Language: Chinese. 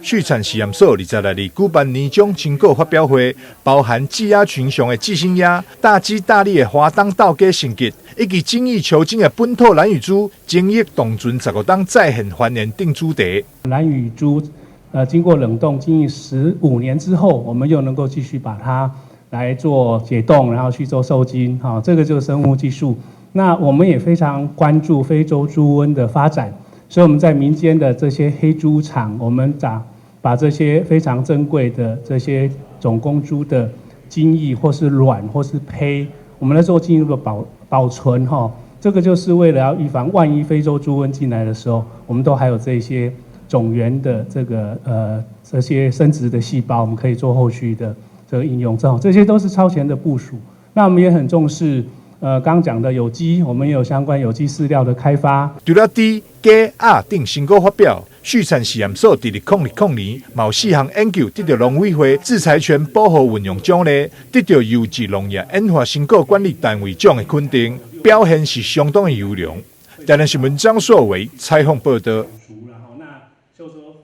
畜产实验所26日举办年终成果发表会，包含鸡鸭群上的寄生鸭、大鸡大利的花东斗鸡成绩，以及精益求精的本土蓝羽猪，精益冻存15档再现还原定主题。蓝羽猪，经过冷冻经营15年之后，我们又能够继续把它来做解冻，然后去做受精，这个就是生物技术。那我们也非常关注非洲猪瘟的发展，所以我们在民间的这些黑猪场，我们把这些非常珍贵的这些种公猪的精液或是卵或是胚，我们来做进一步的保存这个就是为了要预防万一非洲猪瘟进来的时候，我们都还有这些种源的这些生殖的细胞，我们可以做后续的这个应用，这些都是超前的部署。那我们也很重视刚刚讲的有机，我们也有相关有机饲料的开发。除了猪、鸡、鸭等成果发表，畜产实验所2020年某4项研究得到农委会制裁权保护运用奖励，得到优质农业研发成果管理单位奖的肯定，表现是相当的优良。台南新闻张硕维采访报道。